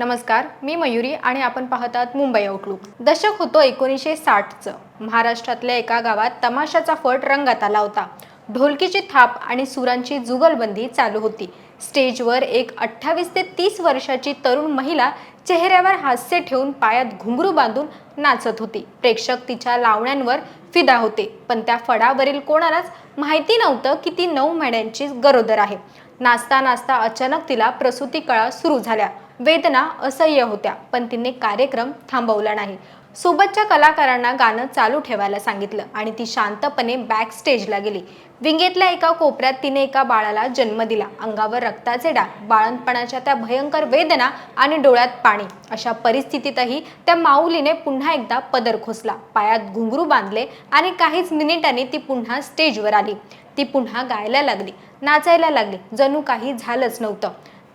नमस्कार, मी मयुरी आणि आपण पाहत आहात मुंबई आउटलुक। दशक होतो 1960चं। महाराष्ट्रातल्या एका गावात तमाशाचा फट रंगात आला होता। ढोलकीची थाप आणि सुरांची जुगलबंदी चालू होती। स्टेजवर एक 28 ते 30 वर्षाची तरुण महिला चेहऱ्यावर हास्य ठेवून पायात घुंगरू बांधून नाचत होती। प्रेक्षक तिच्या लावण्यांवर फिदा होते, पण त्या फडावरील कोणालाच माहिती नव्हतं की ती 9 महिन्यांची गरोदर आहे। नाचता नाचता अचानक तिला प्रसूती कळा सुरू झाल्या। वेदना असह्य होत्या, पण तिने कार्यक्रम थांबवला नाही। सोबतच्या कलाकारांना गाणं चालू ठेवायला सांगितलं आणि ती शांतपणे बॅक स्टेजला गेली। विंगेतल्या एका कोपऱ्यात तिने एका बाळाला जन्म दिला। अंगावर रक्ताचे डाग, बाळंतपणाच्या त्या भयंकर वेदना आणि डोळ्यात पाणी। अशा परिस्थितीतही त्या माऊलीने पुन्हा एकदा पदर खोसला, पायात घुंगरू बांधले आणि काहीच मिनिटांनी ती पुन्हा स्टेजवर आली। ती पुन्हा गायला लागली, नाचायला लागली, जणू काही झालंच नव्हतं।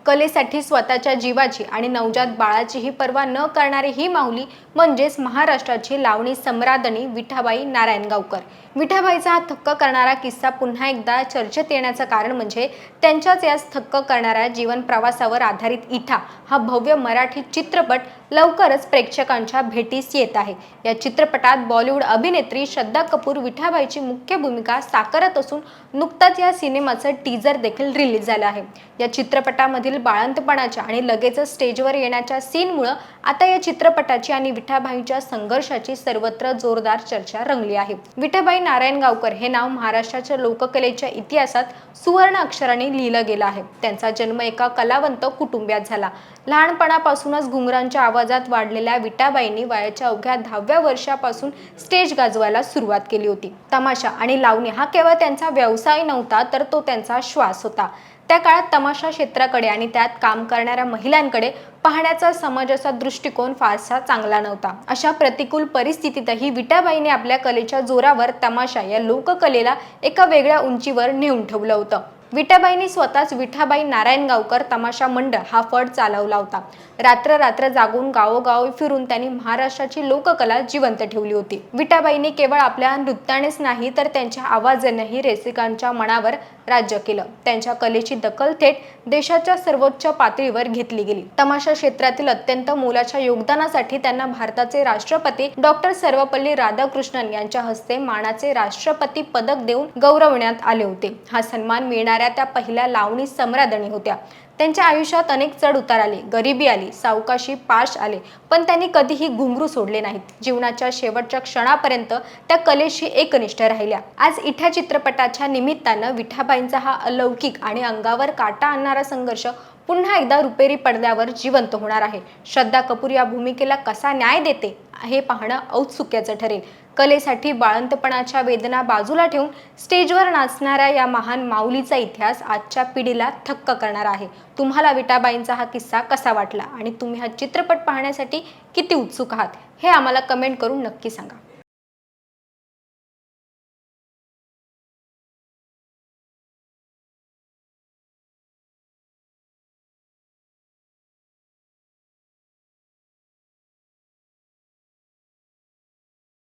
कलेसाठी स्वतःच्या जीवाची आणि नवजात बाळाचीही पर्वा न करणारी ही माऊली म्हणजेच महाराष्ट्राची लावणी सम्राज्ञी विठाबाई नारायणगावकर। विठाबाईचा हा थक्क करणारा किस्सा पुन्हा एकदा चर्चेत येण्याचं कारण म्हणजे त्यांच्याच याच थक्क करणाऱ्या जीवन प्रवासावर आधारित इठा हा भव्य मराठी चित्रपट लवकरच प्रेक्षकांच्या भेटीस येत आहे। या चित्रपटात बॉलिवूड अभिनेत्री श्रद्धा कपूर विठाबाईची मुख्य भूमिका साकारत असून नुकताच या सिनेमाचं टीजर देखील रिलीज झालं आहे। या चित्रपटामधील बाळंतपणाच्या आणि लगेच स्टेजवर येण्याच्या सीनमुळे आता या चित्रपटाची आणि विठाबाईंच्या संघर्षाची सर्वत्र जोरदार चर्चा रंगली आहे। विठाबाई नारायणगावकर हे नाव महाराष्ट्राच्या लोककलेच्या इतिहासात सुवर्ण अक्षरांनी लिहिलं गेलं आहे। त्यांचा जन्म एका कलावंत कुटुंबात झाला। लहानपणापासूनच घुंगरांच्या आवाजात वाढलेल्या विठाबाईंनी वयाच्या अवघ्या 10व्या वर्षापासून स्टेज गाजवायला सुरुवात केली होती। तमाशा आणि लावणी हा केवळ त्यांचा व्यवसाय नव्हता, तर तो त्यांचा श्वास होता। त्या काळात तमाशा क्षेत्राकडे आणि त्यात काम करणाऱ्या महिलांकडे पाहण्याचा समाजाचा दृष्टिकोन फारसा चांगला नव्हता। अशा प्रतिकूल परिस्थितीतही विठाबाईंनी आपल्या कलेच्या जोरावर तमाशा या लोककलेला एका वेगळ्या उंचीवर नेऊन ठेवलं होतं। विठाबाईंनी स्वतःच विठाबाई नारायणगावकर तमाशा मंडळ हा फड चालवला होता। रात्र रात्र जागून गावोगावी फिरून त्यांनी महाराष्ट्राची लोककला जिवंत ठेवली होती। विठाबाईंनी केवळ आपल्या नृत्यानेच नाही, तर त्यांच्या आवाजानेही रसिकांच्या मनावर राज्य केलं। त्यांच्या कलेची दखल थेट देशाच्या सर्वोच्च पातळीवर घेतली गेली। तमाशा क्षेत्रातील अत्यंत मोलाच्या योगदानासाठी त्यांना भारताचे राष्ट्रपती डॉक्टर सर्वपल्ली राधाकृष्णन यांच्या हस्ते मानाचे राष्ट्रपती पदक देऊन गौरवण्यात आले होते। हा सन्मान मिळणाऱ्या त्या पहिल्या लावणी सम्राज्ञी होत्या। त्यांच्या आयुष्यात अनेक चढ उतार आले, गरिबी आली, सावकाशी पाश आले, पण त्यांनी कधीही घुंगरू सोडले नाहीत। जीवनाच्या शेवटच्या क्षणापर्यंत त्या कलेशी एकनिष्ठ राहिल्या। आज इठा चित्रपटाच्या निमित्तानं विठाबाईंचा हा अलौकिक आणि अंगावर काटा आणणारा संघर्ष पुन्हा एकदा रुपेरी पडद्यावर जिवंत होणार आहे। श्रद्धा कपूर या भूमिकेला कसा न्याय देते हे पाहणं औत्सुक्याचं ठरेल। कलेसाठी बाळंतपणाच्या वेदना बाजूला ठेवून स्टेजवर नाचणाऱ्या या महान माऊलीचा इतिहास आजच्या पिढीला थक्क करणारा आहे। तुम्हाला विठाबाईंचा हा किस्सा कसा वाटला आणि तुम्ही हा चित्रपट पाहण्यासाठी किती उत्सुक आहात हे आम्हाला कमेंट करून नक्की सांगा।